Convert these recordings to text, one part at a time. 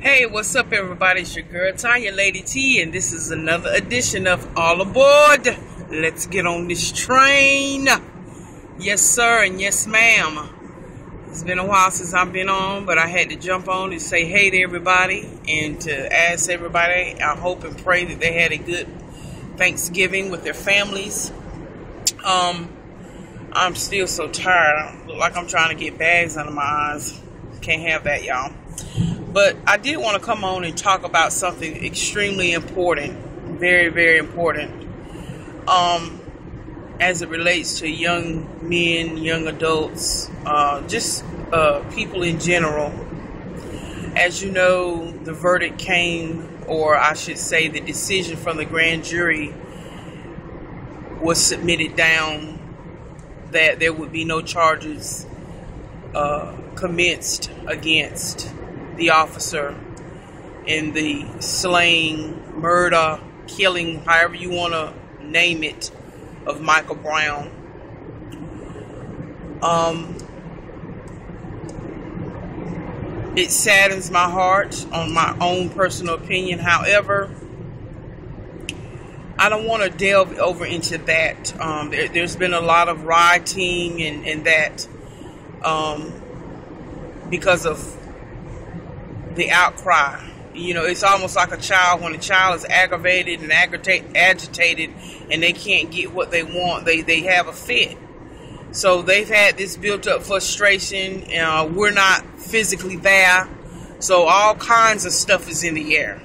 Hey, what's up, everybody? It's your girl Tanya, Lady T, and this is another edition of All Aboard. Let's get on this train. Yes, sir, and yes, ma'am. It's been a while since I've been on, but I had to jump on and say hey to everybody and to ask everybody. I hope and pray that they had a good Thanksgiving with their families. I'm still so tired. I look like I'm trying to get bags under my eyes. Can't have that, y'all. But I did want to come on and talk about something extremely important, very, very important, as it relates to young men, young adults, just people in general. As you know, the verdict came, or I should say the decision from the grand jury was submitted down that there would be no charges commenced against the officer in the slaying, murder, killing, however you want to name it, of Michael Brown. It saddens my heart on my own personal opinion. However, I don't want to delve over into that. There's been a lot of rioting and that because of the outcry. You know, it's almost like a child. When a child is aggravated and agitated and they can't get what they want, they have a fit. So they've had this built up frustration. We're not physically there, so all kinds of stuff is in the air.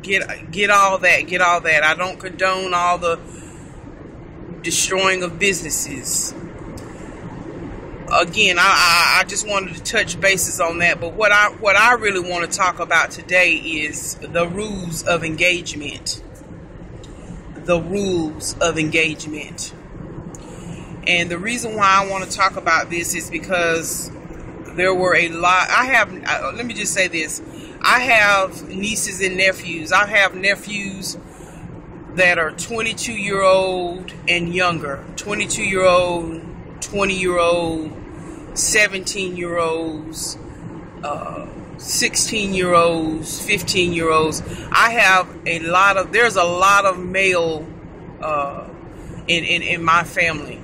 Get all that. I don't condone all the destroying of businesses. Again, I just wanted to touch bases on that. But what I really want to talk about today is the rules of engagement. The rules of engagement. And the reason why I want to talk about this is because there were a lot. Let me just say this. I have nieces and nephews. I have nephews that are 22-year-old and younger. 22-year-old, 20-year-old, 17-year-olds, 16-year-olds, 15-year-olds. There's a lot of male in my family.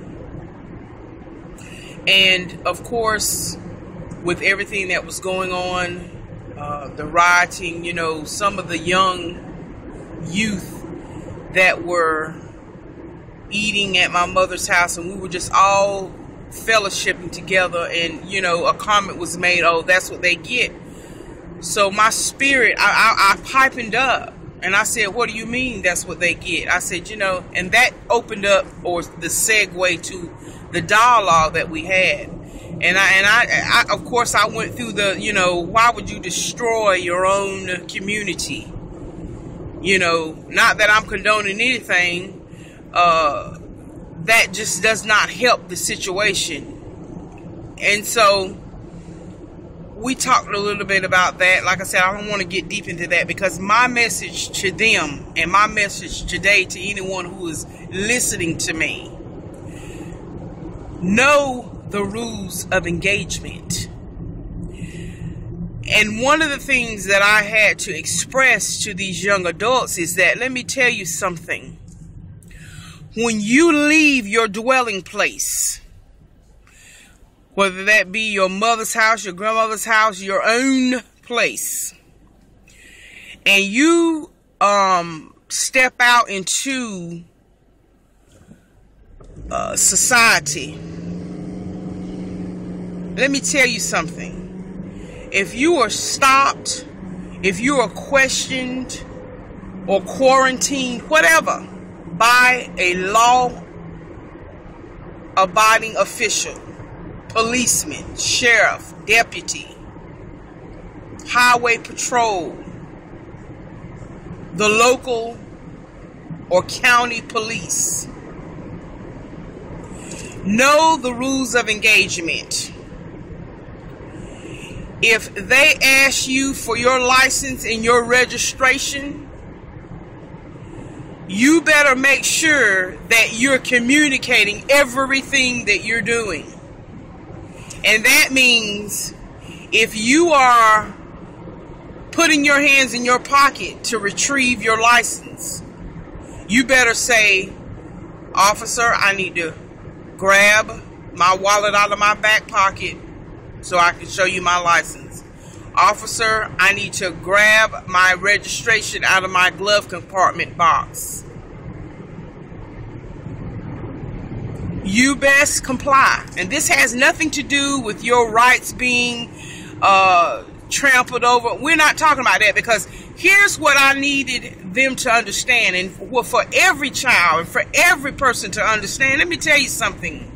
And of course, with everything that was going on, the rioting, you know, some of the young youth that were eating at my mother's house, and we were just all fellowshipping together, and you know, a comment was made, oh, that's what they get. So my spirit, I pipened up and I said, what do you mean that's what they get? I said, you know, and that opened up, or the segue to the dialogue that we had. And I of course I went through the, you know, why would you destroy your own community? You know, not that I'm condoning anything, that just does not help the situation. And so we talked a little bit about that. Like I said, I don't want to get deep into that, because my message to them and my message today to anyone who is listening to me: know the rules of engagement. And one of the things that I had to express to these young adults is that, let me tell you something. When you leave your dwelling place, whether that be your mother's house, your grandmother's house, your own place, and you step out into society, let me tell you something. If you are stopped, if you are questioned or quarantined, whatever, by a law-abiding official, policeman, sheriff, deputy, highway patrol, the local or county police, know the rules of engagement. If they ask you for your license and your registration, you better make sure that you're communicating everything that you're doing. And that means if you are putting your hands in your pocket to retrieve your license, you better say, officer, I need to grab my wallet out of my back pocket so I can show you my license. Officer, I need to grab my registration out of my glove compartment box. You best comply. And this has nothing to do with your rights being trampled over. We're not talking about that, because here's what I needed them to understand, and for every child and for every person to understand. Let me tell you something.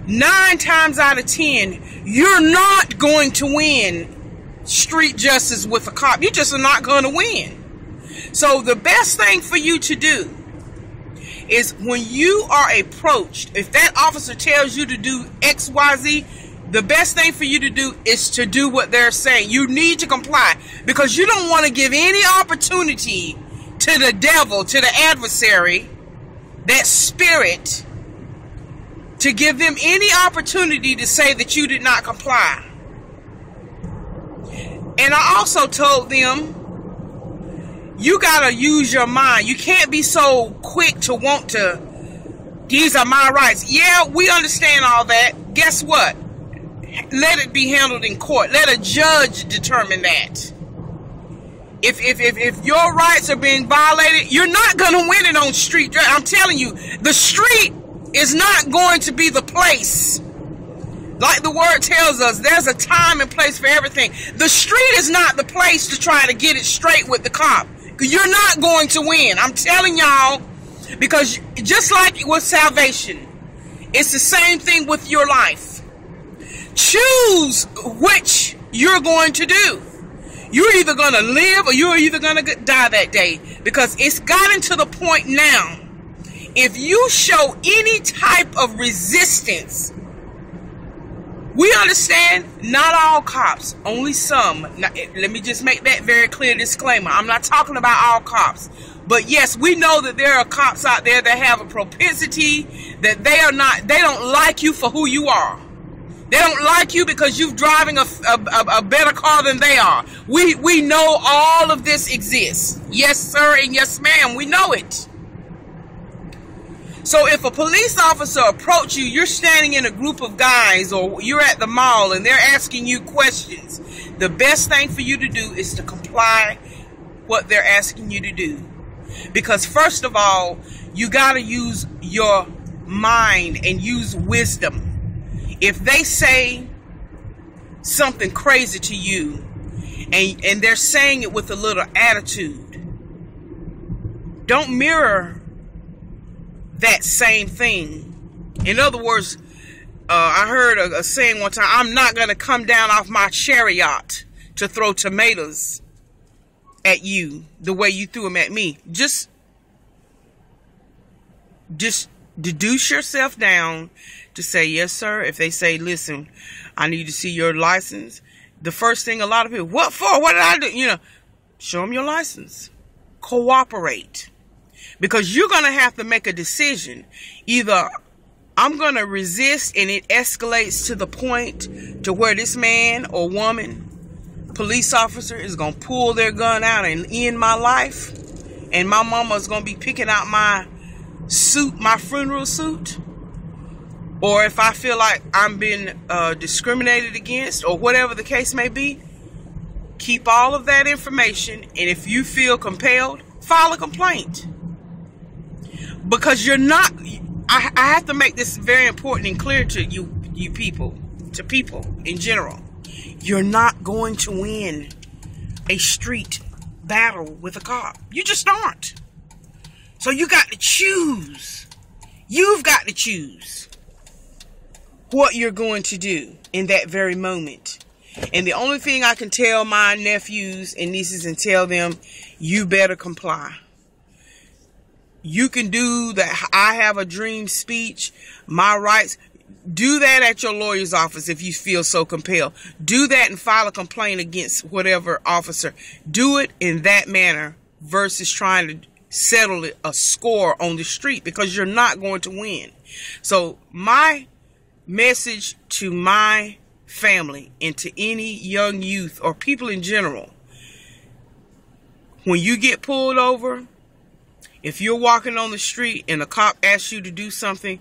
9 times out of 10, you're not going to win street justice with a cop. You just are not going to win. So the best thing for you to do is, when you are approached, if that officer tells you to do X, Y, Z, the best thing for you to do is to do what they're saying. You need to comply, because you don't want to give any opportunity to the devil, to the adversary, that spirit, to give them any opportunity to say that you did not comply. And I also told them, you gotta use your mind. You can't be so quick to want to, these are my rights. Yeah, we understand all that. Guess what? Let it be handled in court. Let a judge determine that. If your rights are being violated, you're not gonna win it on street. I'm telling you, the street is not going to be the place. Like the word tells us, there's a time and place for everything. The street is not the place to try to get it straight with the cop. You're not going to win. I'm telling y'all, because just like with salvation, it's the same thing with your life. Choose which you're going to do. You're either going to live or you're either going to die that day, because it's gotten to the point now, if you show any type of resistance, we understand not all cops, only some. Now, let me just make that very clear disclaimer. I'm not talking about all cops. But yes, we know that there are cops out there that have a propensity that they don't like you for who you are. They don't like you because you're driving a better car than they are. We know all of this exists. Yes, sir, and yes, ma'am, we know it. So if a police officer approaches you, you're standing in a group of guys, or you're at the mall and they're asking you questions, the best thing for you to do is to comply what they're asking you to do. Because first of all, you got to use your mind and use wisdom. If they say something crazy to you and they're saying it with a little attitude, don't mirror that same thing. In other words, I heard a saying one time, I'm not going to come down off my chariot to throw tomatoes at you the way you threw them at me. Just deduce yourself down to say, yes, sir. If they say, listen, I need to see your license, the first thing a lot of people, what for? What did I do? Show them your license. Cooperate. Because you're going to have to make a decision. Either I'm going to resist and it escalates to the point to where this man or woman, police officer, is going to pull their gun out and end my life. And my mama is going to be picking out my suit, my funeral suit. Or if I feel like I'm being discriminated against, or whatever the case may be, keep all of that information. And if you feel compelled, file a complaint. Because you're not, I have to make this very important and clear to you people, to people in general. You're not going to win a street battle with a cop. You just aren't. So you got to choose. You've got to choose what you're going to do in that very moment. And the only thing I can tell my nephews and nieces and tell them, you better comply. You can do the I have a dream speech, my rights. Do that at your lawyer's office if you feel so compelled. Do that and file a complaint against whatever officer. Do it in that manner versus trying to settle a score on the street, because you're not going to win. So my message to my family and to any young youth or people in general, when you get pulled over, if you're walking on the street and a cop asks you to do something,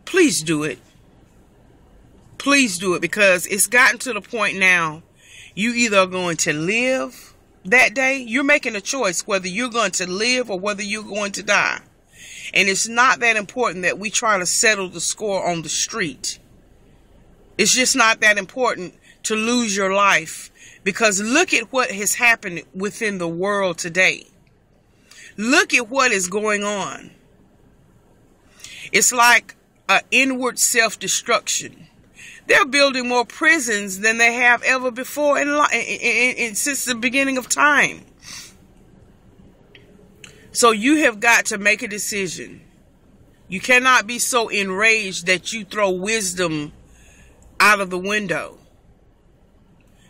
please do it. Please do it, because it's gotten to the point now, you either are going to live that day. You're making a choice whether you're going to live or whether you're going to die. And it's not that important that we try to settle the score on the street. It's just not that important to lose your life, because look at what has happened within the world today. Look at what is going on. It's like an inward self-destruction. They're building more prisons than they have ever before since the beginning of time. So you have got to make a decision. You cannot be so enraged that you throw wisdom out of the window.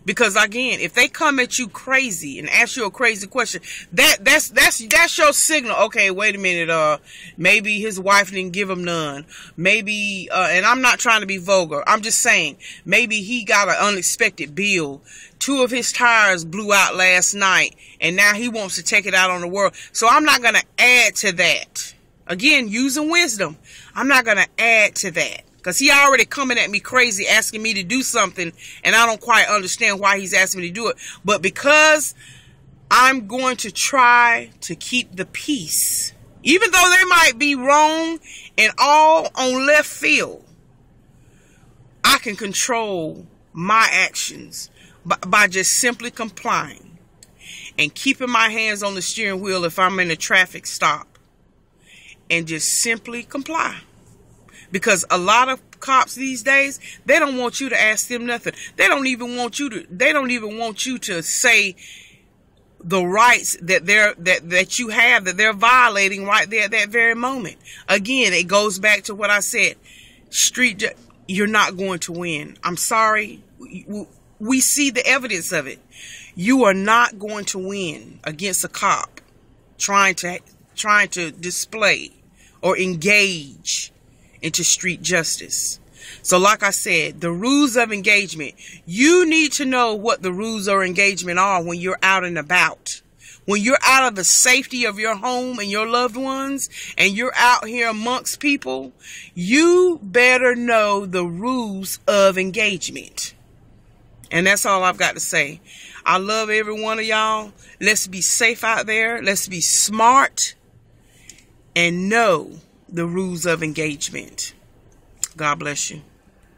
Because again, if they come at you crazy and ask you a crazy question, that's your signal. Okay, wait a minute. Maybe his wife didn't give him none. Maybe, and I'm not trying to be vulgar. I'm just saying, maybe he got an unexpected bill. 2 of his tires blew out last night, and now he wants to take it out on the world. So I'm not going to add to that. Again, using wisdom, I'm not going to add to that. Because he already coming at me crazy, asking me to do something, and I don't quite understand why he's asking me to do it. But because I'm going to try to keep the peace, even though they might be wrong and all on left field, I can control my actions by just simply complying and keeping my hands on the steering wheel if I'm in a traffic stop, and just simply comply. Because a lot of cops these days, they don't want you to ask them nothing. They don't even want you to say the rights that you have, that they're violating right there at that very moment. Again, it goes back to what I said. You're not going to win. I'm sorry. We see the evidence of it. You are not going to win against a cop trying to display or engage into street justice. So like I said, the rules of engagement, you need to know what the rules of engagement are when you're out and about. When you're out of the safety of your home and your loved ones, and you're out here amongst people, you better know the rules of engagement. And that's all I've got to say. I love every one of y'all. Let's be safe out there. Let's be smart and know the rules of engagement. God bless you.